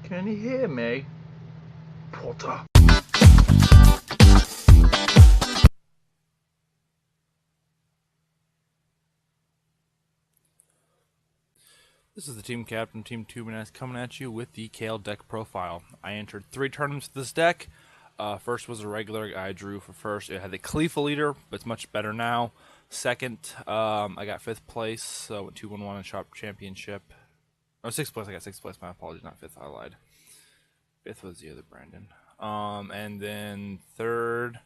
Can you hear me? Potter. This is the team captain, Team ToooBananas, coming at you with the Kale deck profile. I entered 3 tournaments with this deck. First was a regular I drew for first. It had the Kale leader, but it's much better now. Second, I got 5th place, so went 2-1-1 in shop championship. Oh, 6th place. I got 6th place. My apologies, not 5th. I lied. 5th was the other Brandon. And then third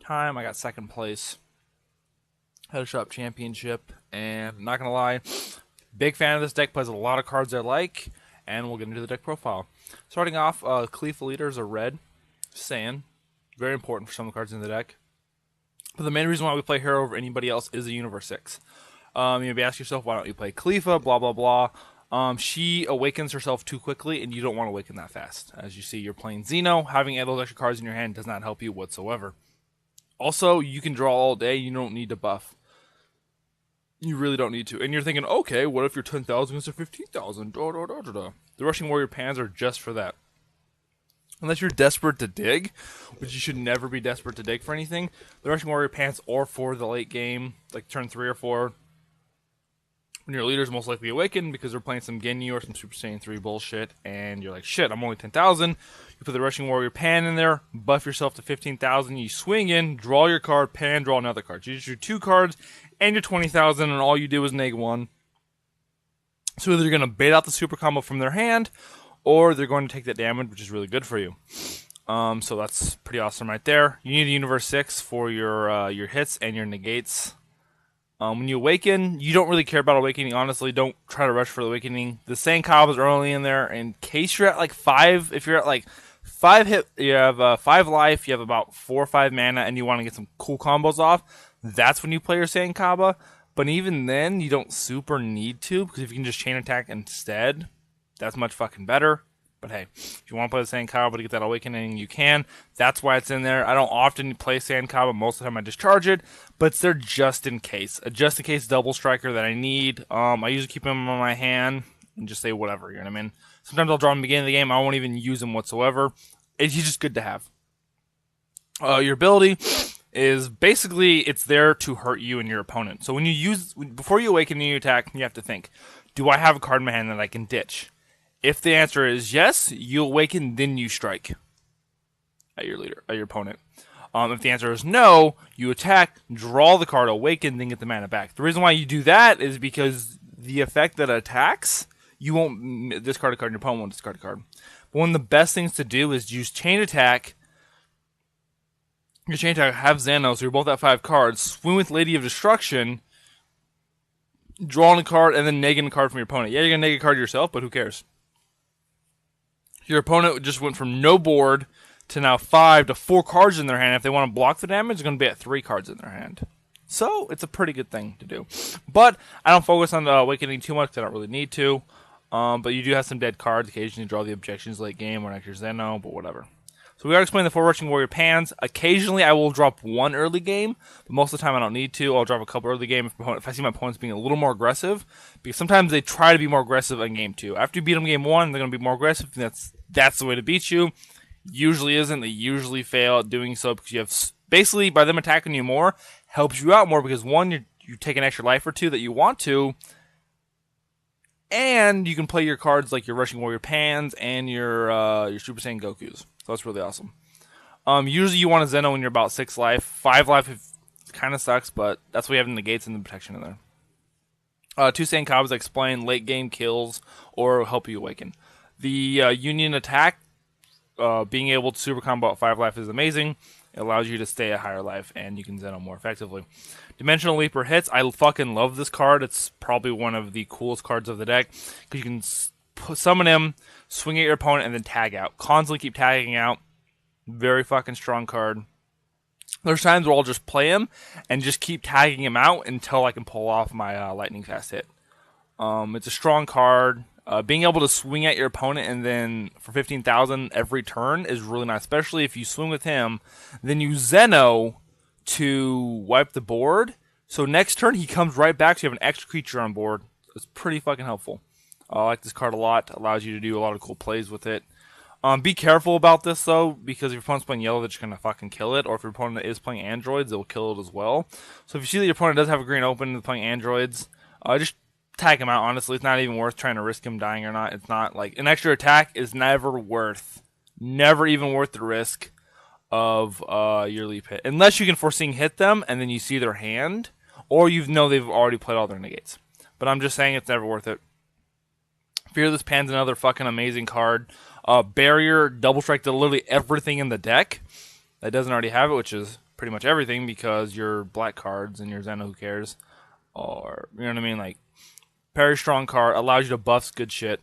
time, I got 2nd place. Had a shop championship, and not gonna lie, big fan of this deck. Plays a lot of cards I like, and we'll get into the deck profile. Starting off, Kale leaders are red. Sand. Very important for some of the cards in the deck. But the main reason why we play her over anybody else is the Universe 6. You may be asking yourself, why don't you play Kale? Blah, blah, blah. She awakens herself too quickly, and you don't want to awaken that fast. As you see, you're playing Xeno. Having those extra cards in your hand does not help you whatsoever. Also, you can draw all day. You don't need to buff. You really don't need to. And you're thinking, okay, what if you're 10,000 against a 15,000? The Rushing Warrior Pans are just for that. Unless you're desperate to dig, which you should never be desperate to dig for anything, the Rushing Warrior Pants are for the late game, like turn 3 or 4. When your leader's most likely awakened because they're playing some Ginyu or some Super Saiyan 3 bullshit, and you're like, shit, I'm only 10,000. You put the Rushing Warrior Pan in there, buff yourself to 15,000, you swing in, draw your card, pan, draw another card. You just drew 2 cards, and you're 20,000, and all you do is neg 1. So either you're going to bait out the super combo from their hand, or they're going to take that damage, which is really good for you. So that's pretty awesome right there. You need a Universe 6 for your hits and your negates. When you awaken, you don't really care about awakening. Honestly, don't try to rush for the awakening. The Sand Cobb is early in there. In case you're at like 5, if you're at like 5 hit, you have 5 life, you have about 4 or 5 mana, and you want to get some cool combos off, that's when you play your Sand Kaba. But even then, you don't super need to, because if you can just chain attack instead, that's much fucking better. But hey, if you want to play the Sand Kaba to get that awakening, you can. That's why it's in there. I don't often play Sand Kaba. Most of the time I discharge it, but it's there just in case. A just in case double striker that I need. I usually keep him on my hand and just say whatever, you know what I mean? Sometimes I'll draw him at the beginning of the game. I won't even use him whatsoever. He's just good to have. Your ability is basically, it's there to hurt you and your opponent. So when you before you awaken and you attack, you have to think, do I have a card in my hand that I can ditch? If the answer is yes, you awaken, then you strike at your opponent. If the answer is no, you attack, draw the card, awaken, then get the mana back. The reason why you do that is because the effect that attacks, you won't discard a card, your opponent won't discard a card. But one of the best things to do is use chain attack. Your chain attack, have Xeno, so you're both at 5 cards, swing with Lady of Destruction, drawing a card, and then negging a card from your opponent. Yeah, you're going to neg a card yourself, but who cares? Your opponent just went from no board to now 5 to 4 cards in their hand. If they want to block the damage, they're going to be at 3 cards in their hand. So, it's a pretty good thing to do. But, I don't focus on the awakening too much because I don't really need to. But you do have some dead cards. Occasionally draw the objections late game or next your Xeno, but whatever. So we already explained the 4 Rushing Warrior Pans. Occasionally I will drop 1 early game, but most of the time I don't need to. I'll drop a couple early game if I see my opponents being a little more aggressive, because sometimes they try to be more aggressive in game 2. After you beat them game 1, they're going to be more aggressive, and that's the way to beat you. Usually isn't. They usually fail at doing so because you have, basically by them attacking you more, helps you out more because 1, you take an extra life or 2 that you want to, and you can play your cards like your Rushing Warrior Pans and your Super Saiyan Gokus. So that's really awesome. Usually you want a Xeno when you're about 6 life. 5 life kind of sucks, but that's why you have the negates and the protection in there. 2 Sand Cobbs explain late game kills or help you awaken. The Union attack, being able to super combo at 5 life is amazing. It allows you to stay at higher life, and you can Xeno more effectively. Dimensional Leaper hits. I fucking love this card. It's probably one of the coolest cards of the deck, because you can summon him, swing at your opponent, and then tag out. Constantly keep tagging out. Very fucking strong card. There's times where I'll just play him and just keep tagging him out until I can pull off my lightning fast hit. It's a strong card. Being able to swing at your opponent and then for 15,000 every turn is really nice, especially if you swing with him, then you Xeno to wipe the board. So next turn he comes right back, so you have an extra creature on board. It's pretty fucking helpful. I like this card a lot. Allows you to do a lot of cool plays with it. Be careful about this though, because if your opponent's playing yellow, they're just gonna fucking kill it. Or if your opponent is playing androids, they'll kill it as well. So if you see that your opponent does have a green open and playing androids, just tag him out. Honestly, it's not even worth trying to risk him dying or not. It's not like an extra attack is never even worth the risk of your leap hit, unless you can foreseeing hit them and then you see their hand, or you know they've already played all their negates. But I'm just saying it's never worth it. Fearless Pan's another fucking amazing card. Barrier, double strike to literally everything in the deck that doesn't already have it, which is pretty much everything because your black cards and your Zeno, who cares? Or, you know what I mean? Like, very strong card, allows you to buff good shit.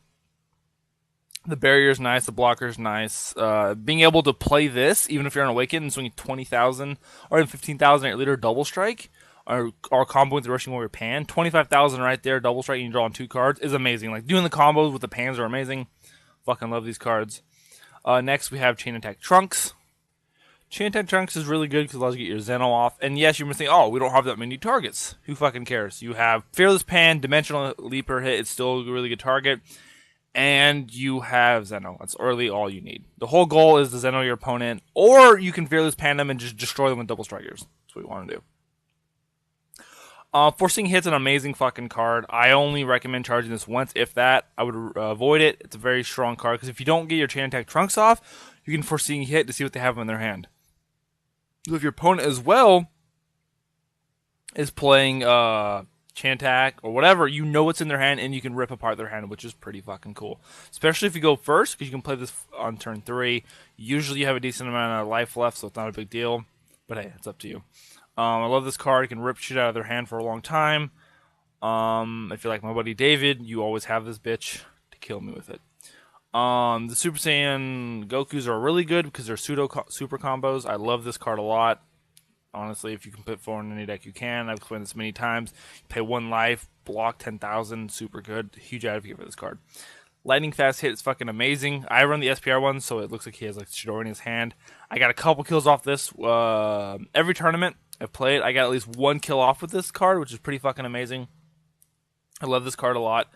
The barrier's nice, the blocker's nice. Being able to play this, even if you're on Awaken and swinging 20,000 or even 15,000 at your leader double strike, or combo with the Rushing Warrior Pan, 25,000 right there, double strike, and you draw on 2 cards is amazing. Like, doing the combos with the pans are amazing. Fucking love these cards. Next, we have Chain Attack Trunks. Chain Attack Trunks is really good because it allows you to get your Zeno off. And yes, you're missing, oh, we don't have that many targets. Who fucking cares? You have Fearless Pan, Dimensional Leaper hit. It's still a really good target. And you have Zeno. That's really all you need. The whole goal is to Zeno your opponent. Or you can Fearless Pan them and just destroy them with double strikers. That's what we want to do. Forcing Hit's an amazing fucking card. I only recommend charging this once, if that. I would avoid it. It's a very strong card, because if you don't get your Chain Attack Trunks off, you can Foreseeing Hit to see what they have in their hand. So if your opponent as well is playing Chain Attack or whatever, you know what's in their hand, and you can rip apart their hand, which is pretty fucking cool. Especially if you go first, because you can play this on turn 3. Usually you have a decent amount of life left, so it's not a big deal. But hey, it's up to you. I love this card. You can rip shit out of their hand for a long time. If you're like my buddy David, you always have this bitch to kill me with it. The Super Saiyan Gokus are really good because they're super combos. I love this card a lot. Honestly, if you can put 4 in any deck, you can. I've explained this many times. Pay 1 life, block 10,000, super good. Huge advocate for this card. Lightning Fast Hit is fucking amazing. I run the SPR one, so it looks like he has like Chidori in his hand. I got a couple kills off this. Every tournament I've played, I got at least 1 kill off with this card, which is pretty fucking amazing. I love this card a lot.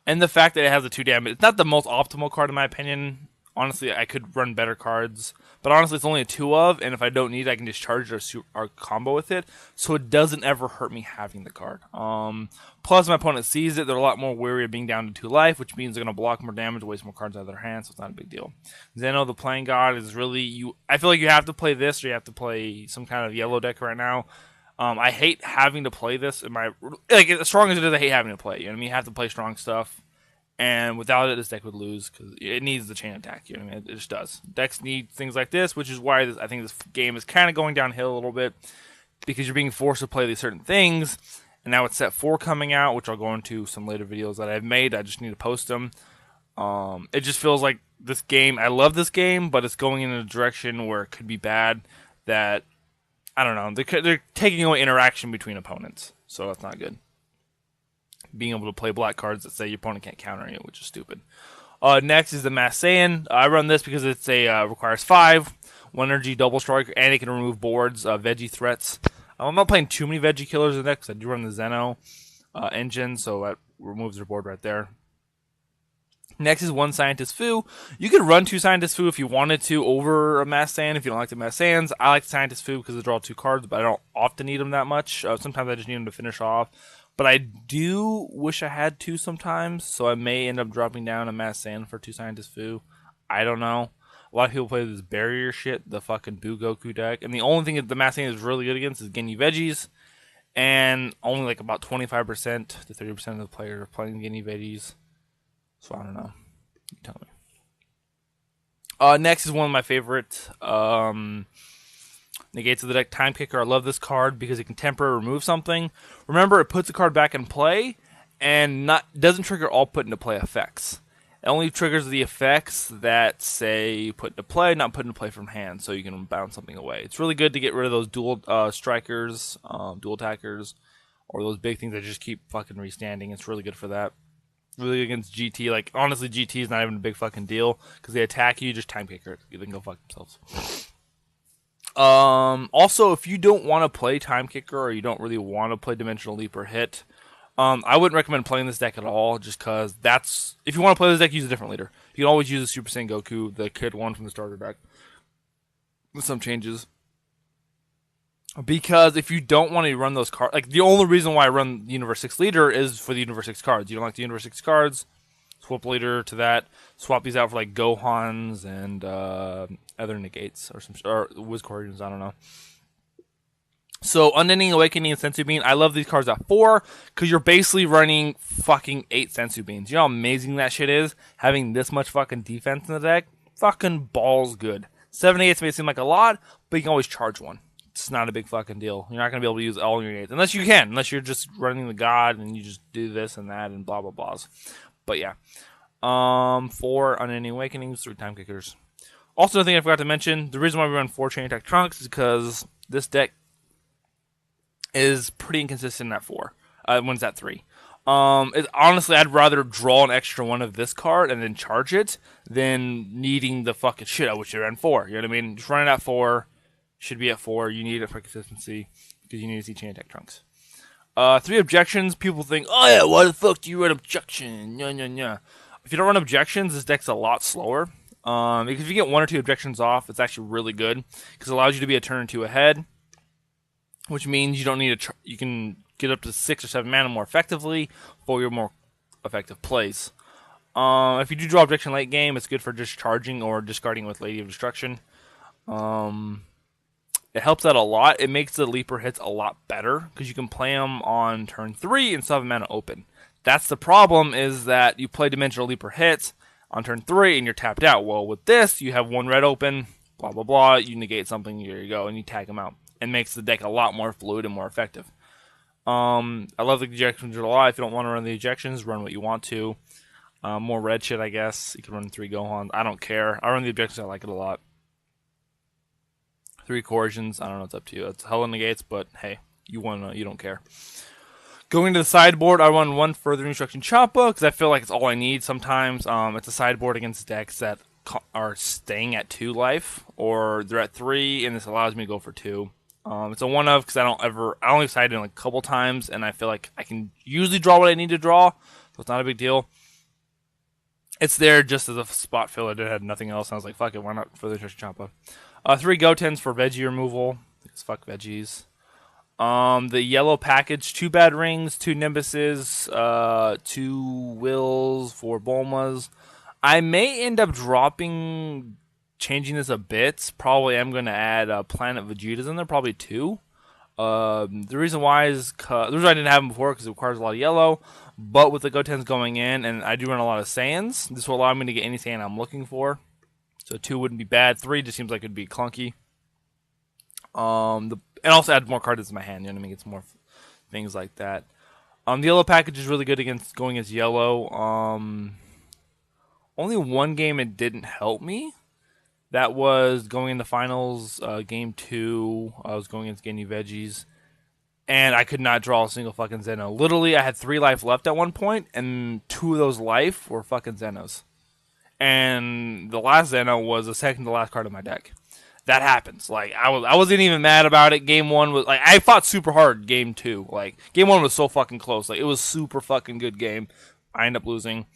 And the fact that it has a 2 damage, it's not the most optimal card in my opinion. Honestly, I could run better cards. But honestly, it's only a 2 of, and if I don't need it, I can just charge our combo with it. So it doesn't ever hurt me having the card. Plus, my opponent sees it. They're a lot more wary of being down to 2 life, which means they're going to block more damage, waste more cards out of their hands, so it's not a big deal. Zeno, the Playing God, is really... I feel like you have to play this, or you have to play some kind of yellow deck right now. I hate having to play this. Like, as strong as it is, I hate having to play it. You know what I mean? You have to play strong stuff. And without it, this deck would lose because it needs the chain attack. You know what I mean? It just does. Decks need things like this, which is why I think this game is kind of going downhill a little bit because you're being forced to play these certain things. And now it's set 4 coming out, which I'll go into some later videos that I've made. I just need to post them. It just feels like this game, I love this game, but it's going in a direction where it could be bad that, I don't know, they're taking away interaction between opponents. So that's not good. Being able to play black cards that say your opponent can't counter you, which is stupid. Next is the Mass Saiyan. I run this because it's requires 5, 1 energy, double strike, and it can remove boards, veggie threats. I'm not playing too many veggie killers in the deck because I do run the Zeno engine, so that removes their board right there. Next is 1 Scientist Fu. You could run 2 Scientist Fu if you wanted to over a Mass Saiyan if you don't like the Mass Saiyans. I like Scientist Fu because they draw 2 cards, but I don't often need them that much. Sometimes I just need them to finish off. But I do wish I had 2 sometimes, so I may end up dropping down a Mass Saiyan for 2 Scientist Fu. I don't know. A lot of people play this barrier shit, the fucking Buu Goku deck. And the only thing that the Mass Saiyan is really good against is Guinea Veggies. And only like about 25% to 30% of the players are playing Guinea Veggies. So I don't know. You tell me. Next is one of my favorite negates of the deck, Time Kicker. I love this card because it can temporarily remove something. Remember, it puts the card back in play and doesn't trigger all put into play effects. It only triggers the effects that say put into play, not put into play from hand, so you can bounce something away. It's really good to get rid of those dual strikers, dual attackers, or those big things that just keep fucking restanding. It's really good for that. Really against GT. Like, honestly, GT is not even a big fucking deal because they attack you, just Time Kicker it. They can go fuck themselves. Also, if you don't want to play Time Kicker or you don't really want to play Dimensional Leap or Hit, I wouldn't recommend playing this deck at all, just because that's... If you want to play this deck, use a different leader. You can always use a Super Saiyan Goku, the kid one from the starter deck, with some changes. Because if you don't want to run those cards... Like, the only reason why I run the Universe 6 leader is for the Universe 6 cards. You don't like the Universe 6 cards, swap leader to that. Swap these out for, like, Gohans and other negates, or Wiz Corrigians, I don't know. So, Unending Awakening and Sensu Bean, I love these cards at 4, because you're basically running fucking 8 Sensu Beans. You know how amazing that shit is? Having this much fucking defense in the deck? Fucking balls good. 7 8s may seem like a lot, but you can always charge one. It's not a big fucking deal. You're not going to be able to use all your 8s. Unless you can. Unless you're just running the god, and you just do this and that, and blah blah blahs. But yeah. 4 Unending Awakenings, 3 Time Kickers. Also, another thing I forgot to mention, the reason why we run 4 Chain Attack Trunks is because this deck is pretty inconsistent at 4. When it's at 3. Honestly, I'd rather draw an extra one of this card and then charge it than needing the fucking shit. I wish it ran 4. You know what I mean? Just run it at 4. Should be at 4. You need it for consistency because you need to see Chain Attack Trunks. 3 objections. People think, oh yeah, why the fuck do you run objection? Yeah. If you don't run objections, this deck's a lot slower. Because if you get 1 or 2 objections off, it's actually really good because it allows you to be a turn or 2 ahead. Which means you don't need you can get up to 6 or 7 mana more effectively for your more effective plays. If you do draw objection late game, it's good for just charging or discarding with Lady of Destruction. It helps out a lot. It makes the Leaper hits a lot better because you can play them on turn 3 and still have mana open. That's the problem, is that you play Dimensional Leaper hits on turn 3 and you're tapped out. Well, with this, you have 1 red open, blah blah blah. You negate something, here you go, and you tag them out. And makes the deck a lot more fluid and more effective. I love the ejections a lot. If you don't want to run the ejections, run what you want to. More red shit, I guess. You can run 3 Gohans. I don't care. I run the ejections. I like it a lot. 3 Corrigians. I don't know. It's up to you. It's hella negates, but hey, you don't care. Going to the sideboard, I run 1 Further Instruction Champa because I feel like it's all I need sometimes. It's a sideboard against decks that are staying at 2 life, or they're at 3, and this allows me to go for 2. It's a one of because I only decided in like a couple times, and I feel like I can usually draw what I need to draw, so it's not a big deal. It's there just as a spot filler. It had nothing else, and I was like, fuck it, why not Further Instruction Champa? 3 Gotens for veggie removal, because fuck veggies. The yellow package, 2 Bad Rings, 2 Nimbuses, 2 Wills, 4 Bulmas. I may end up changing this a bit. Probably am going to add Planet Vegetas in there, probably 2. The reason why is the reason I didn't have them before because it requires a lot of yellow. But with the Gotens going in, and I do run a lot of Saiyans, this will allow me to get any Saiyan I'm looking for. So 2 wouldn't be bad. 3 just seems like it'd be clunky. And also add more cards in my hand. You know what I mean? It's more things like that. The yellow package is really good against going against yellow. Only 1 game it didn't help me. That was going in the finals, game 2. I was going against Gany Veggies. And I could not draw a single fucking Zeno. Literally, I had 3 life left at one point, and 2 of those life were fucking Zenos. And the last Zeno was the second to last card of my deck. That happens. Like, I wasn't even mad about it. Game 1 was, like, I fought super hard game 2. Like, game 1 was so fucking close. Like, it was super fucking good game. I ended up losing.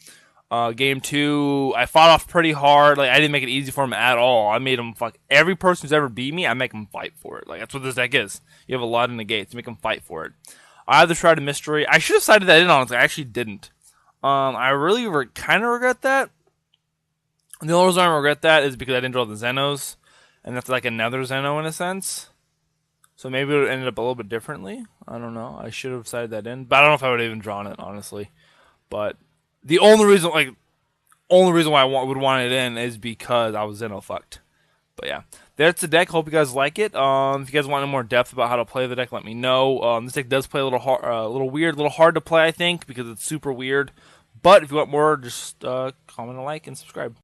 Game 2, I fought off pretty hard. Like, I didn't make it easy for him at all. I made him fuck every person who's ever beat me. I make him fight for it. Like, that's what this deck is. You have a lot of negates. You make him fight for it. I either tried a mystery. I should have cited that in, honestly. I actually didn't. I really kind of regret that. And the only reason I regret that is because I didn't draw the Zenos, and that's like another Zeno in a sense. So maybe it would have ended up a little bit differently. I don't know. I should have cited that in, but I don't know if I would have even drawn it, honestly. But the only reason why I would want it in is because I was Zeno fucked. But yeah, that's the deck. Hope you guys like it. If you guys want more depth about how to play the deck, let me know. This deck does play a little hard, a little weird, a little hard to play, I think, because it's super weird. But if you want more, just comment, a like, and subscribe.